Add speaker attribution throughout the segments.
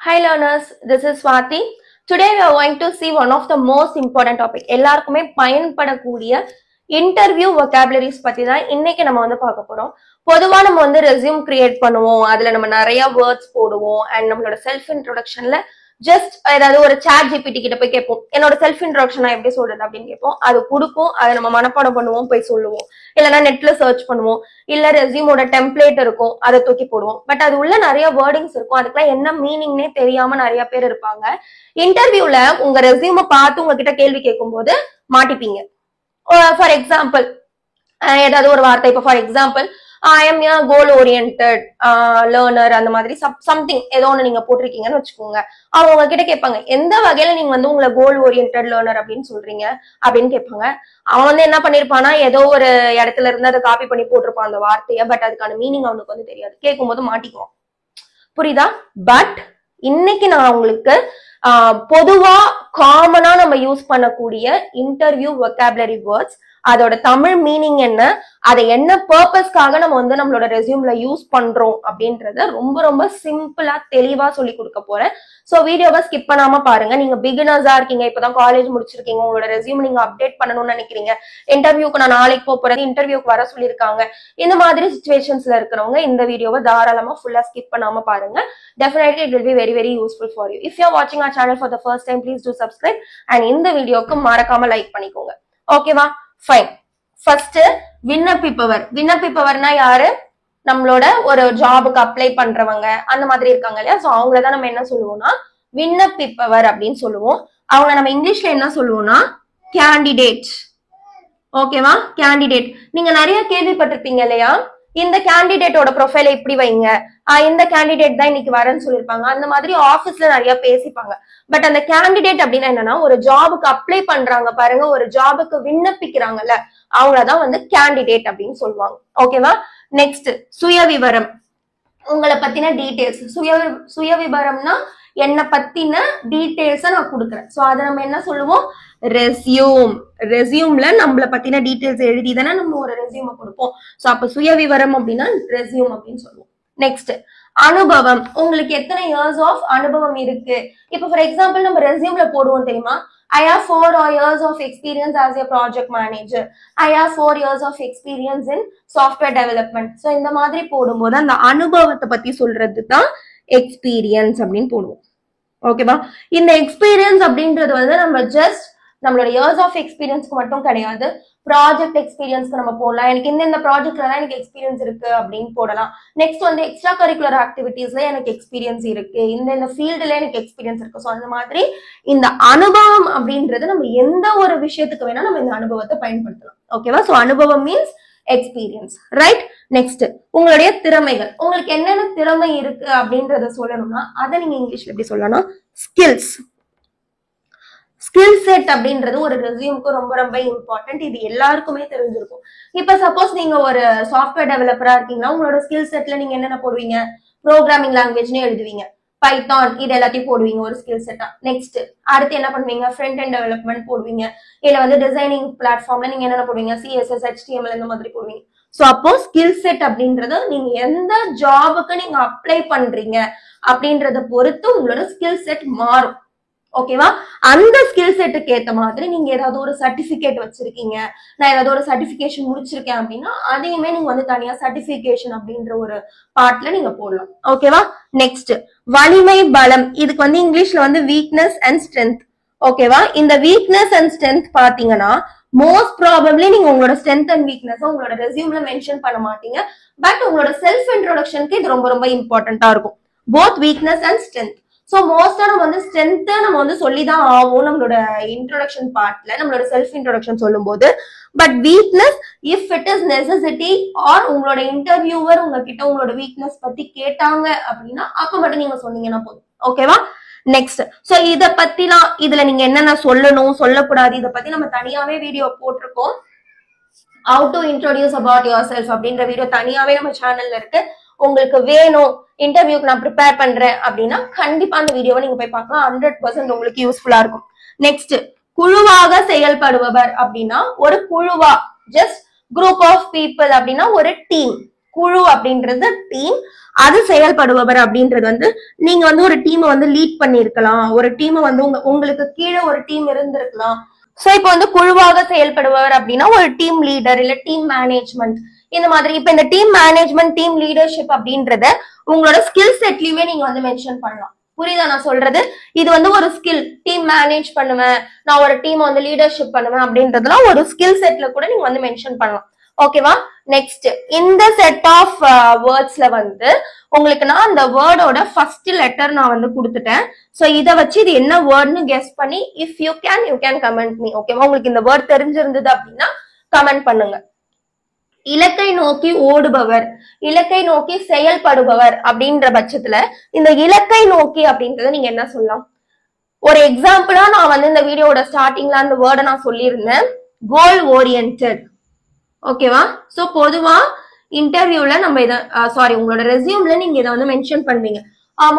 Speaker 1: Hi learners, this is Swati. Today we are going to see one of the most important topic. எல்லாருக்குமே பயன்படக்கூடிய interview vocabularies பத்தி தான் இன்னைக்கு நம்ம பார்க்க போறோம். பொதுவா நம்ம ரெஸ்யூம் கிரியேட் பண்ணுவோம். அதுல நம்ம நிறைய வேர்ட்ஸ் போடுவோம் and நம்மளோட செல்ஃப் இன்ட்ரோடக்ஷன்ல ஜஸ்ட் ஏதாவது ஒரு சாட் ஜிபிடி கிட்ட போய் கேட்போம். என்னோட செல்ஃப் இன்ட்ரோடக்ஷன் நான் எப்படி சொல்றது அப்படின்னு கேட்போம். அது கொடுக்கும். அதை நம்ம மனப்பாடம் பண்ணுவோம், போய் சொல்லுவோம். இல்லைன்னா நெட்ல சர்ச் பண்ணுவோம். இல்ல ரெஸ்யூமோட டெம்ப்ளேட் இருக்கும், அதை தூக்கி போடுவோம். பட் அது உள்ள நிறைய வேர்டிங்ஸ் இருக்கும். அதுக்கெல்லாம் என்ன மீனிங்னே தெரியாம நிறைய பேர் இருப்பாங்க. இன்டர்வியூல உங்க ரெஸ்யூமை பார்த்து உங்ககிட்ட கேள்வி கேட்கும் போது மாட்டிப்பீங்க. ஃபார் எக்ஸாம்பிள் ஏதாவது ஒரு வார்த்தை, இப்போ for example I am a goal oriented learner அந்த மாதிரி சம்திங் ஏதோ ஒண்ணு நீங்க போட்டிருக்கீங்கன்னு வச்சுக்கோங்க. அவங்க உங்ககிட்ட கேட்பாங்க, எந்த வகையில நீங்க உங்களை கோல் ஓரியன்டட் லேர்னர் அப்படின்னு சொல்றீங்க அப்படின்னு கேட்பாங்க. அவன் என்ன பண்ணிருப்பானா, ஏதோ ஒரு இடத்துல இருந்து அதை காப்பி பண்ணி போட்டிருப்பான் அந்த வார்த்தைய. பட் அதுக்கான மீனிங் அவனுக்கு தெரியாது. கேட்கும் போது மாட்டிக்குவோம். புரியுதா? பட் இன்னைக்கு நான் உங்களுக்கு பொதுவா காமனா நம்ம யூஸ் பண்ணக்கூடிய இன்டர்வியூ vocabulary வேர்ட்ஸ், அதோட தமிழ் மீனிங் என்ன, அதை என்ன பர்பஸ்க்காக நம்ம நம்மளோட ரெஸ்யூம்ல யூஸ் பண்றோம் அப்படின்றத ரொம்ப ரொம்ப சிம்பிளா தெளிவா சொல்லி கொடுக்க போறேன். சோ வீடியோவை ஸ்கிப் பண்ணாம பாருங்க. நீங்க பிகினர்ஸா இருக்கீங்க, இப்பதான் காலேஜ் முடிச்சிருக்கீங்க, உங்களோட ரெஸ்யூம் நீங்க அப்டேட் பண்ணணும்னு நினைக்கிறீங்க, இன்டர்வியூக்கு நான் நாளைக்கு போறேன், இன்டர்வியூக்கு வர சொல்லியிருக்காங்க, இந்த மாதிரி சிச்சுவேஷன்ஸ்ல இருக்கிறவங்க இந்த வீடியோவை தாராளமா ஃபுல்லா ஸ்கிப் பண்ணாம பாருங்க. Definitely it will be very very useful for you. If you are watching our channel for the first time, please do subscribe and இந்த வீடியோக்கு மறக்காம லைக் பண்ணிக்கோங்க. ஓகேவா? ஃபைன். ஃபர்ஸ்ட் விண்ணப்பிப்பவர். விண்ணப்பிப்பவர்னா யாரு? நம்மளோட ஒரு ஜாபுக்கு அப்ளை பண்றவங்க அந்த மாதிரி இருக்காங்க இல்லையா? சோ அவங்களதான் நம்ம என்ன சொல்லுவோம்னா விண்ணப்பிப்பவர் அப்படின்னு சொல்லுவோம். அவங்க நம்ம இங்கிலீஷ்ல என்ன சொல்லுவோம்னா கேண்டிடேட். ஓகேவா? கேண்டிடேட். நீங்க நிறைய கேள்விப்பட்டிருப்பீங்க இல்லையா? இந்த கேண்டிடேட்டோட ப்ரொஃபைல இப்படி வைங்க, இந்த கேண்டிடேட் தான் இன்னைக்கு வரேன்னு சொல்லியிருப்பாங்க. அந்த மாதிரி ஆபீஸ்ல நிறைய பேசிப்பாங்க. பட் அந்த கேண்டிடேட் அப்படின்னா என்னன்னா, ஒரு ஜாபுக்கு அப்ளை பண்றாங்க பாருங்க, ஒரு ஜாபுக்கு விண்ணப்பிக்கிறாங்கல்ல, அவங்களதான் கேண்டிடேட் அப்படின்னு சொல்லுவாங்க. ஓகேவா? நெக்ஸ்ட் சுயவிவரம். உங்களை பத்தின டீடைல்ஸ். சுயவிவரம்னா என்ன பத்தின டீடைல்ஸ நான் கொடுக்குறேன். சோ அதை நம்ம என்ன சொல்லுவோம்? ரெஸ்யூம். ரெஸ்யூம்ல நம்மளை பத்தின டீடைல்ஸ் எழுதி தானே நம்ம ஒரு ரெஸ்யூமை கொடுப்போம். சோ அப்ப சுயவிவரம் அப்படின்னா ரெஸ்யூம் அப்படின்னு சொல்லுவோம். நெக்ஸ்ட் அனுபவம். உங்களுக்கு எத்தனை இயர்ஸ் ஆஃப் அனுபவம் இருக்கு? இப்போ ஃபார் எக்ஸாம்பிள் நம்ம ரெஸ்யூம்ல போடுவோம் தெரியுமா, I have 4 years of experience as a project manager. I have 4 years of experience in software development. So இந்த மாதிரி போடும்போது அந்த அனுபவத்தை பத்தி சொல்றது தான் எக்ஸ்பீரியன்ஸ் அப்படின்னு போடுவோம். ஓகேவா? இந்த எக்ஸ்பீரியன்ஸ் அப்படின்றது நம்ம ஜஸ்ட் நம்மளோட இயர்ஸ் ஆஃப் எக்ஸ்பீரியன்ஸ்க்கு மட்டும் கிடையாது, ப்ராஜெக்ட் எக்ஸ்பீரியன்ஸ்க்கு நம்ம போடலாம். எனக்கு இந்த ப்ராஜெக்ட்ல எனக்கு எக்ஸ்பீரியன்ஸ் இருக்கு அப்படின்னு போடலாம். நெக்ஸ்ட் எக்ஸ்ட்ரா கரிக்குலர் ஆக்டிவிட்டீஸ்ல எனக்கு எக்ஸ்பீரியன்ஸ் இருக்கு, இந்த ஃபீல்டுல எனக்கு எக்ஸ்பீரியன்ஸ் இருக்கு. ஸோ அந்த மாதிரி இந்த அனுபவம் அப்படின்றது நம்ம எந்த ஒரு விஷயத்துக்கு வேணா நம்ம இந்த அனுபவத்தை பயன்படுத்தலாம். ஓகேவா? ஸோ அனுபவம் மீன்ஸ் எக்ஸ்பீரியன்ஸ், ரைட்? நெக்ஸ்ட் உங்களுடைய திறமைகள். உங்களுக்கு என்னென்ன திறமை இருக்கு அப்படின்றத சொல்லணும்னா அதை நீங்க இங்கிலீஷ்ல எப்படி சொல்லணும்? ஸ்கில்ஸ். ஸ்கில் செட் அப்படின்றது ஒரு ரெஸ்யூம்க்கு ரொம்ப ரொம்ப இம்பார்ட்டன்ட். இது எல்லாருக்குமே தெரிஞ்சிருக்கும். இப்ப சப்போஸ் நீங்க ஒரு சாஃப்ட்வேர் டெவலப்பரா இருக்கீங்கன்னா உங்களோட ஸ்கில் செட்ல நீங்க என்னென்ன போடுவீங்க? ப்ரோக்ராமிங் லாங்குவேஜ்னு எழுதுவீங்க, பைத்தான், இது எல்லாத்தையும் போடுவீங்க ஒரு ஸ்கில் செட்டா. நெக்ஸ்ட் அடுத்து என்ன பண்ணுவீங்க? ஃப்ரண்ட் அண்ட் டெவலப்மெண்ட் போடுவீங்க. இல்ல டிசைனிங் பிளாட்ஃபார்ம்ல நீங்க என்னென்ன போடுவீங்க? CSS, HTML இந்த மாதிரி போடுவீங்க. சோ அப்போ ஸ்கில் செட் அப்படின்றது நீங்க எந்த ஜாபுக்கு நீங்க அப்ளை பண்றீங்க அப்படின்றத பொறுத்து உங்களோட ஸ்கில் செட் மாறும். ஓகேவா? அந்த ஸ்கில் செட்டுக்கு ஏத்த மாதிரி நீங்க ஏதாவது ஒரு சர்டிபிகேட் வச்சிருக்கீங்க, நான் ஏதாவது ஒரு சர்டிபிகேஷன் முடிச்சிருக்கேன் அப்படின்னா அதையுமே நீங்க தனியா சர்டிபிகேஷன் அப்படின்ற ஒரு பார்ட்ல நீங்க போடலாம். ஓகேவா? நெக்ஸ்ட் வலிமை பலம். இதுக்கு இங்கிலீஷ்ல வீக்னஸ் அண்ட் ஸ்ட்ரென்த். ஓகேவா? இந்த வீக்னஸ் அண்ட் ஸ்ட்ரென்த் பாத்தீங்கன்னா மோஸ்ட் ப்ராபப்லி நீங்க உங்களோட ஸ்ட்ரென்த் அண்ட் வீக்னஸ் உங்களோட ரெஸ்யூம்ல மென்ஷன் பண்ண மாட்டீங்க. பட் உங்களோட செல்ஃப் இன்ட்ரோடக்ஷனுக்கு இது ரொம்ப ரொம்ப இம்பார்ட்டன்டா இருக்கும், both weakness and strength. So மோஸ்டா நம்ம ஸ்ட்ரென்த் நம்ம சொல்லிதான் ஆகும் நம்மளோட இன்ட்ரோடக்ஷன் பார்ட்ல, நம்மளோட செல்ஃப் இன்ட்ரோடக்ஷன் சொல்லும் போது. But weakness if it is necessity or உங்களோட இன்டர்வியூவர் உங்ககிட்ட உங்களோட வீக்னஸ் பத்தி கேட்டாங்க அப்படின்னா அப்ப மட்டும் நீங்க சொன்னீங்கன்னா போதும். ஓகேவா? நெக்ஸ்ட் சோ இத பத்திலாம் இதுல நீங்க என்னென்ன சொல்லணும் சொல்லக்கூடாது இத பத்தி நம்ம தனியாவே வீடியோ போட்டிருக்கோம். How to introduce about yourself அப்படின்ற வீடியோ தனியாவே நம்ம சேனல்ல இருக்கு. உங்களுக்கு வேணும் இன்டர்வியூக்கு நான் ப்ரிப்பேர் பண்றேன் அப்படின்னா கண்டிப்பா அந்த வீடியோவை நீங்க போய் பார்க்கலாம். 100% உங்களுக்கு யூஸ்ஃபுல்லா இருக்கும். நெக்ஸ்ட் குழுவாக செயல்படுபவர் அப்படின்னா ஒரு குழுவா, ஜஸ்ட் குரூப் ஆஃப் பீப்புள் அப்படின்னா ஒரு டீம். குழு அப்படின்றது டீம். அது செயல்படுபவர் அப்படின்றது வந்து நீங்க வந்து ஒரு டீமை வந்து லீட் பண்ணிருக்கலாம், ஒரு டீமை வந்து உங்களுக்கு கீழே ஒரு டீம் இருந்திருக்கலாம். சோ இப்போ வந்து குழுவாக செயல்படுபவர் அப்படின்னா ஒரு டீம் லீடர் இல்ல டீம் மேனேஜ்மெண்ட் இந்த மாதிரி. இப்ப இந்த டீம் மேனேஜ்மெண்ட் டீம் லீடர்ஷிப் அப்படின்றத உங்களோட ஸ்கில் செட்லயுமே நீங்க வந்து மென்ஷன் பண்ணலாம். புரியுதா நான் சொல்றது? இது வந்து ஒரு ஸ்கில், டீம் மேனேஜ் பண்ணுவேன், நான் ஒரு டீம் வந்து லீடர்ஷிப் பண்ணுவேன் அப்படின்றதுலாம் ஒரு ஸ்கில் செட்ல கூட நீங்க வந்து மென்ஷன் பண்ணலாம். ஓகேவா? நெக்ஸ்ட் இந்த செட் ஆஃப் வேர்ட்ஸ்ல வந்து உங்களுக்கு நான் அந்த வேர்டோட ஃபர்ஸ்ட் லெட்டர் நான் வந்து கொடுத்துட்டேன். சோ இத வச்சு இது என்ன வேர்ட்னு கெஸ் பண்ணி if you can comment me. ஓகேவா? உங்களுக்கு இந்த வேர்ட் தெரிஞ்சிருந்தது அப்படின்னா கமெண்ட் பண்ணுங்க. இலக்கை நோக்கி ஓடுபவர், இலக்கை நோக்கி செயல்படுபவர் அப்படின்ற பட்சத்துல இந்த இலக்கை நோக்கி அப்படின்றத நீங்க என்ன சொல்லலாம்? ஒரு எக்ஸாம்பிளா நான் வந்து இந்த வீடியோட ஸ்டார்டிங்ல அந்த வேர்டை நான் சொல்லியிருந்தேன், கோல் ஓரியன்டட். ஓகேவா? சோ பொதுவா இன்டர்வியூல நம்ம இத உங்களோட ரெஸ்யூம்ல நீங்க இதை வந்து மென்ஷன் பண்ணுவீங்க.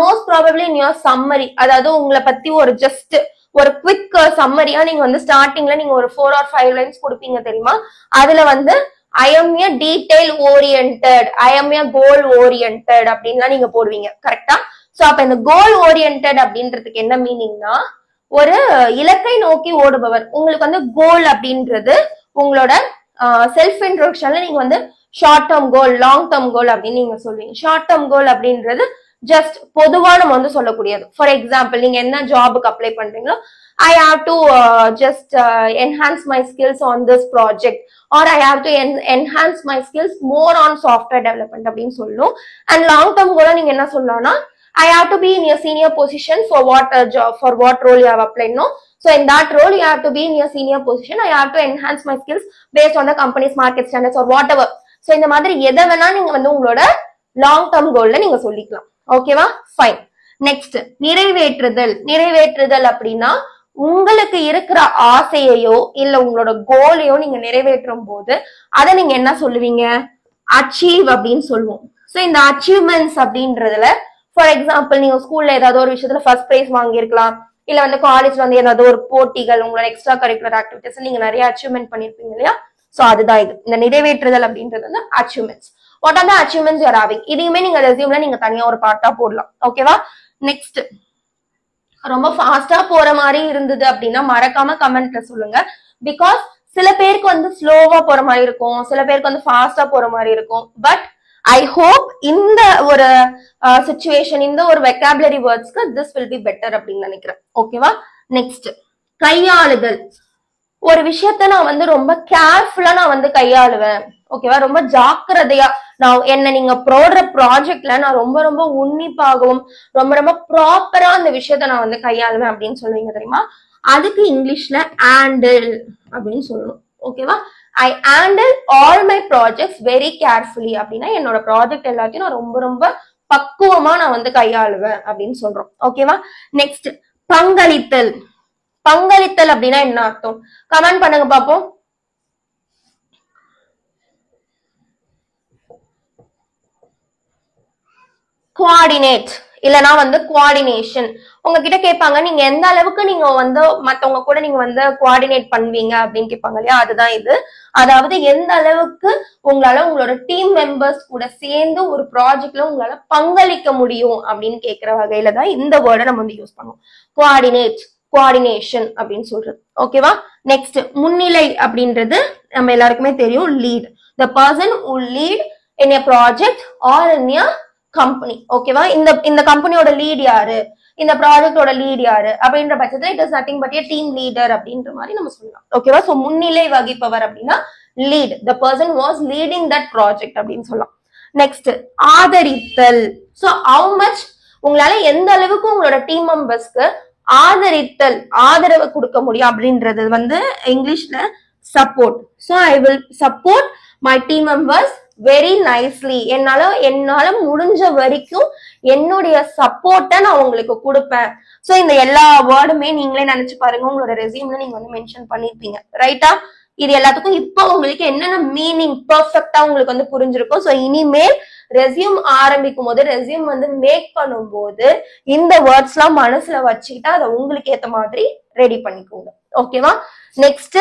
Speaker 1: Most probably in your summary, அதாவது உங்களை பத்தி ஒரு ஜஸ்ட் ஒரு குவிக் சம்மரியா நீங்க வந்து ஸ்டார்டிங்ல நீங்க ஒரு 4 or 5 லைன்ஸ் கொடுப்பீங்க தெரியுமா? அதுல வந்து I am a detail oriented, I am a goal oriented அப்படின்லாம் நீங்க போடுவீங்க. கரெக்டா? சோ அப்ப இந்த கோல் ஓரியன்டட் அப்படின்றதுக்கு என்ன மீனிங்னா ஒரு இலக்கை நோக்கி ஓடுபவர். உங்களுக்கு வந்து கோல் அப்படின்றது உங்களோட செல்ஃப் இன்ட்ரோடக்ஷன்ல நீங்க வந்து short term goal, long term goal அப்படின்னு நீங்க சொல்லுவீங்க. ஷார்ட் டேர்ம் கோல் அப்படின்றது ஜஸ்ட் பொதுவா நம்ம வந்து சொல்லக்கூடியது. ஃபார் எக்ஸாம்பிள் நீங்க என்ன ஜாபுக்கு அப்ளை பண்றீங்களோ, I have to just enhance my skills on this project, or I have to enhance my skills more on software development அப்படின்னு சொல்லும். And long term goal நீங்க என்ன சொல்லலாம்னா I have to be in a senior position for what job, for what role you have applied. No, so in that role you have to be in a senior position. I have to enhance my skills based on the company's market standards or whatever. So இந்த மாதிரி எதை வேணா நீங்க வந்து உங்களோட long term கோல்ல நீங்க சொல்லிக்கலாம். ஓகேவா? ஃபைன். நெக்ஸ்ட் நிறைவேற்றுதல். நிறைவேற்றுதல் அப்படின்னா உங்களுக்கு இருக்கிற ஆசையையோ இல்ல உங்களோட கோலையோ நீங்க நிறைவேற்றும் போது அதை நீங்க என்ன சொல்லுவீங்க? அச்சீவ் அப்படின்னு சொல்லுவோம். சோ இந்த அச்சீவ்மெண்ட்ஸ் அப்படின்றதுல ஃபார் எக்ஸாம்பிள் நீங்க ஸ்கூல்ல ஏதாவது ஒரு விஷயத்துல ஃபர்ஸ்ட் பிரைஸ் வாங்கியிருக்கலாம், இல்ல வந்து காலேஜ்ல வந்து ஏதாவது ஒரு போட்டிகள், உங்களோட எக்ஸ்ட்ரா கரிக்குலர் ஆக்டிவிட்டிஸ் நீங்க நிறைய அச்சீவ்மெண்ட் பண்ணிருப்பீங்க இல்லையா? சோ அதுதான் இது. இந்த நிறைவேற்றுதல் அப்படின்றது வந்து achievements. What are the achievements you are having? இதையுமே நீங்க ரெஸ்யூம்ல நீங்க தனியா ஒரு பார்ட்டா போடலாம். ஓகேவா? நெக்ஸ்ட் ரொம்ப ஃபாஸ்டா போற மாதிரி இருந்தது அப்படின்னா மறக்காம கமெண்ட்ல சொல்லுங்க. பிகாஸ் சில பேருக்கு வந்து ஸ்லோவா போற மாதிரி இருக்கும், சில பேருக்கு வந்து ஃபாஸ்டா போற மாதிரி இருக்கும். பட் ஐ ஹோப் இந்த ஒரு சிச்சுவேஷன், இந்த ஒரு வெக்காபுலரி வேர்ட்ஸ்க்கு திஸ் வில் பி பெட்டர் அப்படின்னு நினைக்கிறேன். ஓகேவா? நெக்ஸ்ட் கையாளுதல். ஒரு விஷயத்த நான் வந்து ரொம்ப கேர்ஃபுல்லா நான் வந்து கையாளுவேன். ஓகேவா? ரொம்ப ஜாக்கிரதையா நான் என்ன நீங்க போடுற ப்ராஜெக்ட்ல நான் ரொம்ப ரொம்ப உன்னிப்பாகவும் ரொம்ப ரொம்ப ப்ராப்பரா அந்த விஷயத்த நான் வந்து கையாளுவேன் அப்படின்னு சொல்லுவீங்க தெரியுமா? அதுக்கு இங்கிலீஷ்ல ஹேண்டில் அப்படின்னு சொல்லணும். ஓகேவா? ஐ handle all my projects very carefully அப்படின்னா என்னோட ப்ராஜெக்ட் எல்லாத்தையும் நான் ரொம்ப ரொம்ப பக்குவமா நான் வந்து கையாளுவேன் அப்படின்னு சொல்றோம். ஓகேவா? நெக்ஸ்ட் பங்களித்தல். பங்களித்தல் அப்படின்னா என்ன அர்த்தம்? கமெண்ட் பண்ணுங்க பாப்போம். கோஆர்டினேட் இல்லனா வந்து கோஆர்டினேஷன். உங்ககிட்ட கேட்பாங்க நீங்க எந்த அளவுக்கு நீங்க வந்து மத்தவங்க கூட நீங்க வந்து கோஆர்டினேட் பண்ணுவீங்க அப்படின்னு கேட்பாங்க இல்லையா? அதுதான் இது. அதாவது எந்த அளவுக்கு உங்களால உங்களோட டீம் மெம்பர்ஸ் கூட சேர்ந்து ஒரு ப்ராஜெக்ட்ல உங்களால பங்களிக்க முடியும் அப்படின்னு கேட்கிற வகையில தான் இந்த வேர்டை நம்ம வந்து யூஸ் பண்ணுவோம். கோஆர்டினேட், கோஆர்டினேஷன் அப்படின்னு சொல்றது. ஓகேவா? நெக்ஸ்ட் முன்னிலை அப்படின்றது நம்ம எல்லாருக்குமே தெரியும், lead. The person who lead in a project or in a company. ஓகேவா? இந்த கம்பெனியோட லீட் யாரு, இந்த ப்ராஜெக்டோட லீட் யாரு அப்படின்ற பட்சத்துல it is nothing but a team leader அப்படின்ற மாதிரி நம்ம சொல்லலாம். ஓகேவா? சோ முன்னிலை வகிப்பவர் அப்படின்னா lead, the person was leading that project அப்படின்னு சொல்லலாம். நெக்ஸ்ட் ஆதரித்தல். சோ ஹவு மச் உங்களால எந்த அளவுக்கு உங்களோட டீம் மெம்பர்ஸ்க்கு ஆதரித்தல், ஆதரவு கொடுக்க முடியும் அப்படின்றது வந்து இங்கிலீஷ்ல support. So I will support my team members very nicely. என்னால முடிஞ்ச வரைக்கும் என்னுடைய சப்போர்ட்டை நான் உங்களுக்கு கொடுப்பேன். சோ இந்த எல்லா வேர்டுமே நீங்களே நினைச்சு பாருங்க, உங்களோட ரெஸ்யூம்ல நீங்க வந்து மென்ஷன் பண்ணிருப்பீங்க. ரைட்டா? இது எல்லாத்துக்கும் இப்ப உங்களுக்கு என்னென்ன மீனிங் பெர்ஃபெக்ட்டா உங்களுக்கு வந்து புரிஞ்சிருக்கும். சோ இனிமேல் ரெஸ்யூம் ஆரம்பிக்கும் போது, ரெஸ்யூம் வந்து மேக் பண்ணும்போது இந்த வேர்ட்ஸ் எல்லாம் மனசுல வச்சுக்கிட்டா அதை உங்களுக்கு ஏத்த மாதிரி ரெடி பண்ணிக்கோங்க. ஓகேவா? நெக்ஸ்ட்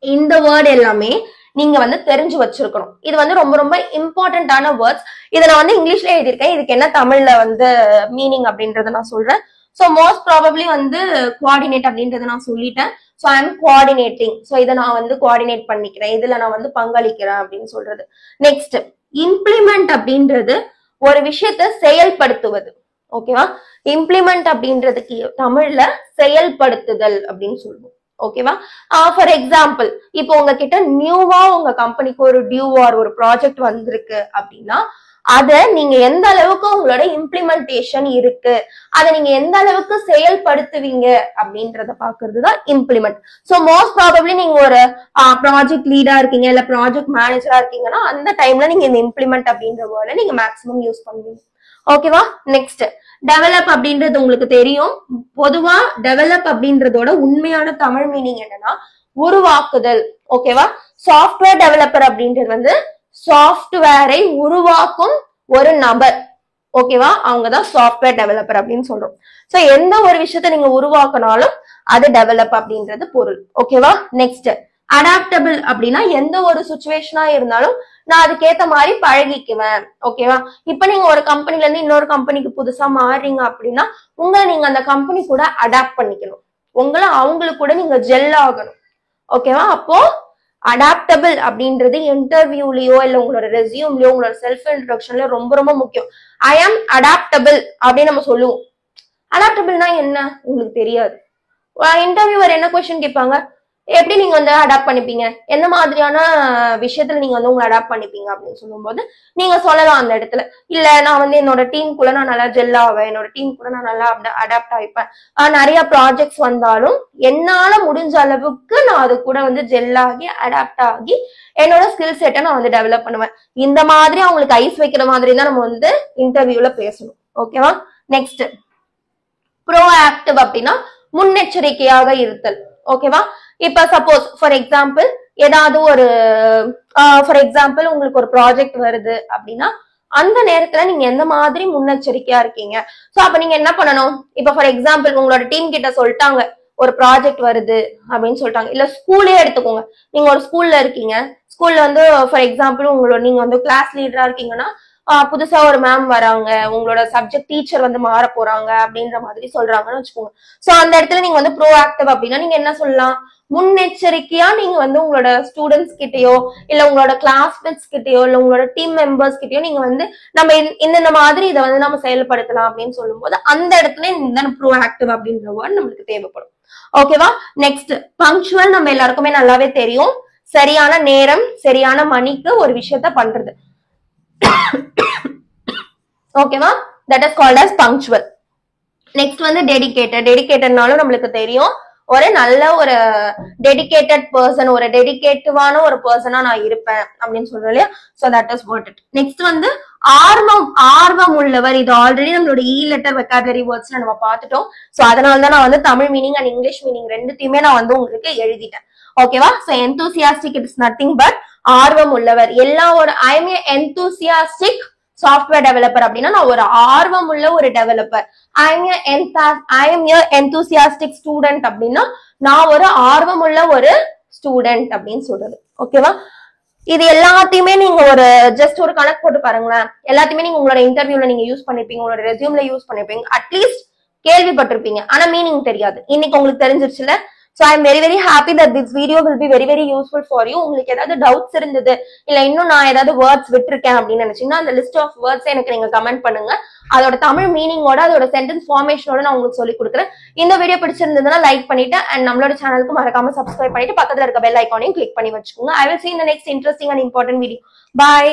Speaker 1: இந்த வேர்ட் எல்லாமே நீங்க வந்து தெரிஞ்சு வச்சிருக்கணும். இது வந்து ரொம்ப ரொம்ப இம்பார்ட்டன்டான வேர்ட்ஸ். இதை நான் வந்து இங்கிலீஷ்ல எழுதியிருக்கேன். இதுக்கு என்ன தமிழ்ல வந்து மீனிங் அப்படின்றத நான் சொல்றேன். ஸோ மோஸ்ட் ப்ராபப்ளி வந்து கோஆர்டினேட் அப்படின்றத நான் சொல்லிட்டேன். So I am coordinating. So இதை நான் வந்து கோஆர்டினேட் பண்ணிக்கிறேன், இதுல நான் வந்து பங்களிக்கிறேன் அப்படின்னு சொல்றது. நெக்ஸ்ட் இம்ப்ளிமெண்ட் அப்படின்றது ஒரு விஷயத்த செயல்படுத்துவது. ஓகேவா? இம்ப்ளிமெண்ட் அப்படின்றதுக்கு தமிழ்ல செயல்படுத்துதல் அப்படின்னு சொல்லுவோம். ஓகேவா? ஃபார் எக்ஸாம்பிள், இப்போ உங்ககிட்ட நியூவா உங்க கம்பெனிக்கு ஒரு டியூ ஆர் ஒரு ப்ராஜெக்ட் வந்திருக்கு அப்படின்னா அத நீங்க எந்த அளவுக்கு உங்களோட இம்ப்ளிமெண்டேஷன் இருக்கு, அதை நீங்க எந்த அளவுக்கு செயல்படுத்துவீங்க அப்படின்றத பாக்குறதுதான் இம்ப்ளிமெண்ட். சோ மோஸ்ட் ப்ராபப்ளி நீங்க ஒரு ப்ராஜெக்ட் லீடா இருக்கீங்க இல்ல ப்ராஜெக்ட் மேனேஜரா இருக்கீங்கன்னா அந்த டைம்ல நீங்க இந்த இம்ப்ளிமெண்ட் அப்படின்ற வேர்டை நீங்க மேக்ஸிமம் யூஸ் பண்ணுவீங்க. ஓகேவா? நெக்ஸ்ட் டெவலப் அப்படின்றது உங்களுக்கு தெரியும். பொதுவா டெவலப் அப்படின்றதோட உண்மையான தமிழ் மீனிங் என்னன்னா உருவாக்குதல். ஓகேவா? சாஃப்ட்வேர் டெவலப்பர் அப்படின்றது வந்து சாஃப்ட்வேரை உருவாக்கும் ஒரு நபர். ஓகேவா? அவங்கதான் சாஃப்ட்வேர் டெவலப்பர் அப்படின்னு சொல்றோம். சோ எந்த ஒரு விஷயத்த நீங்க உருவாக்கினாலும் அது டெவலப் அப்படின்றது பொருள். ஓகேவா? நெக்ஸ்ட் அடாப்டபிள் அப்படின்னா எந்த ஒரு சுச்சுவேஷனா இருந்தாலும் நான் அதுக்கேத்த மாதிரி பழகிக்குவேன். ஓகேவா? இப்ப நீங்க ஒரு கம்பெனில இருந்து இன்னொரு கம்பெனிக்கு புதுசா மாறுறீங்க அப்படின்னா உங்களை நீங்க அந்த கம்பெனி கூட அடாப்ட் பண்ணிக்கணும். உங்களை அவங்களுக்கு கூட நீங்க ஜெல் ஆகணும். ஓகேவா? அப்போ அடாப்டபிள் அப்படின்றது இன்டர்வியூலயோ இல்ல உங்களோட ரெசியூம்லயோ உங்களோட செல்ஃப் இன்ட்ரோடக்ஷன்லயோ ரொம்ப ரொம்ப முக்கியம். ஐ ஆம் அடாப்டபிள் அப்படின்னு நம்ம சொல்லுவோம். அடாப்டபிள்னா என்ன உங்களுக்கு தெரியாது. இன்டர்வியூவர் என்ன கொஸ்டின் கேட்பாங்க, எப்படி நீங்க வந்து அடாப்ட் பண்ணிப்பீங்க, எந்த மாதிரியான விஷயத்துல நீங்க வந்து உங்களை அடாப்ட் பண்ணிப்பீங்க அப்படின்னு சொல்லும்போது நீங்க சொல்லலாம் அந்த இடத்துல, இல்ல நான் வந்து என்னோட டீம் கூட நான் நல்லா ஜெல் ஆவேன், என்னோட டீம் கூட நான் நல்லா அடாப்ட் ஆயிப்பேன், நிறைய ப்ராஜெக்ட்ஸ் வந்தாலும் என்னால முடிஞ்ச அளவுக்கு நான் அது கூட வந்து ஜெல் ஆகி அடாப்ட் ஆகி என்னோட ஸ்கில் செட்டை நான் வந்து டெவலப் பண்ணுவேன். இந்த மாதிரி அவங்களுக்கு ஐஸ் வைக்கிற மாதிரி தான் நம்ம வந்து இன்டர்வியூல பேசணும். ஓகேவா? நெக்ஸ்ட் ப்ரோஆக்டிவ் அப்படின்னா முன்னெச்சரிக்கையாக இருத்தல். ஓகேவா? இப்ப சப்போஸ் ஃபார் எக்ஸாம்பிள் ஏதாவது ஒரு உங்களுக்கு ஒரு ப்ராஜெக்ட் வருது அப்படின்னா அந்த நேரத்துல நீங்க எந்த மாதிரி முன்னெச்சரிக்கையா இருக்கீங்க. சோ அப்ப நீங்க என்ன பண்ணணும், இப்ப ஃபார் எக்ஸாம்பிள் உங்களோட டீம் கிட்ட சொல்லிட்டாங்க ஒரு ப்ராஜெக்ட் வருது அப்படின்னு சொல்லிட்டாங்க, இல்ல ஸ்கூலே எடுத்துக்கோங்க, நீங்க ஒரு ஸ்கூல்ல இருக்கீங்க, ஸ்கூல்ல வந்து ஃபார் எக்ஸாம்பிள் நீங்க வந்து கிளாஸ் லீடரா இருக்கீங்கன்னா புதுசா ஒரு மேம் வராங்க, உங்களோட சப்ஜெக்ட் டீச்சர் வந்து மாற போறாங்க அப்படின்ற மாதிரி சொல்றாங்கன்னு வச்சுக்கோங்க. சோ அந்த இடத்துல நீங்க வந்து ப்ரோஆக்டிவ் அப்படின்னா நீங்க என்ன சொல்லலாம், முன்னெச்சரிக்கையா நீங்க வந்து உங்களோட ஸ்டூடெண்ட்ஸ் கிட்டயோ இல்ல உங்களோட கிளாஸ்மேட்ஸ் கிட்டயோ இல்ல உங்களோட டீம் மெம்பர்ஸ் கிட்டயோ நீங்க வந்து நம்ம இந்த மாதிரி இதை வந்து நம்ம செயல்படுத்தலாம் அப்படின்னு சொல்லும் போது அந்த இடத்துல இந்த ப்ரோஆக்டிவ் அப்படின்ற வேர்ட் நம்மளுக்கு தேவைப்படும். ஓகேவா? நெக்ஸ்ட் பங்க்சுவல் நம்ம எல்லாருக்குமே நல்லாவே தெரியும், சரியான நேரம் சரியான மணிக்கு ஒரு விஷயத்த பண்றது. ஓகேவா? That is called as punctual. Next வந்து டெடிகேட்டட். டெடிகேட்டட்னாலும் நம்மளுக்கு தெரியும், ஒரு நல்ல ஒரு டெடிகேட்டட் பர்சன், ஒரு டெடிகேட்டிவான ஒரு பர்சனா நான் இருப்பேன் அப்படின்னு சொல்றேன் இல்லையா? So that is what it. Next வந்து ஆர்வம் உள்ளவர். இது ஆல்ரெடி நம்மளோட இ லெட்டர் வெக்காபுலரி வேர்ட்ஸ்ல நம்ம பார்த்துட்டோம். சோ அதனாலதான் நான் வந்து Tamil meaning and English meaning ரெண்டுத்தையுமே நான் வந்து உங்களுக்கு எழுதிட்டேன். ஓகேவா? So enthusiastic it is nothing but ஆர்வம் உள்ளவர். I am enthusiastic software developer அப்படின்னா நான் ஒரு ஆர்வம் உள்ள ஒரு developer. I am enthusiastic student அப்படின்னா நான் ஒரு ஆர்வம் உள்ள ஒரு ஸ்டூடெண்ட் அப்படின்னு சொல்றது. ஓகேவா? இது எல்லாத்தையுமே நீங்க ஒரு ஜஸ்ட் ஒரு கணக்கு போட்டு பாருங்களேன். எல்லாத்தையுமே நீங்க உங்களோட இன்டர்வியூல நீங்க யூஸ் பண்ணிருப்பீங்க, உங்களோட ரெசியூம்ல யூஸ் பண்ணிருப்பீங்க, அட்லீஸ்ட் கேள்விப்பட்டிருப்பீங்க, ஆனா மீனிங் தெரியாது. இன்னைக்கு உங்களுக்கு தெரிஞ்சிருச்சுல. So I am very very happy that this video will be very very useful for you. உங்களுக்கு ஏதாவது டவுட்ஸ் இருந்தது இல்ல இன்னும் நான் ஏதாவது வேர்ட்ஸ் விட்டுருக்கேன் அப்படின்னு நினைச்சீங்கன்னா அந்த லிஸ்ட் ஆஃப் வேர்ட்ஸ் எனக்கு நீங்க கமெண்ட் பண்ணுங்க. அதோட தமிழ் மீனிங்கோட அதோட சென்டென்ஸ் ஃபார்மேஷனோட நான் உங்களுக்கு சொல்லி கொடுக்குறேன். இந்த வீடியோ பிடிச்சிருந்ததுன்னா லைக் பண்ணிட்டு அண்ட் நம்மளோட சேனலுக்கு மறக்காம சப்ஸ்கிரைப் பண்ணிட்டு பக்கத்துல இருக்க பெல் ஐக்கானையும் கிளிக் பண்ணி வச்சுக்கோங்க. I will see you in the next interesting and important video. Bye.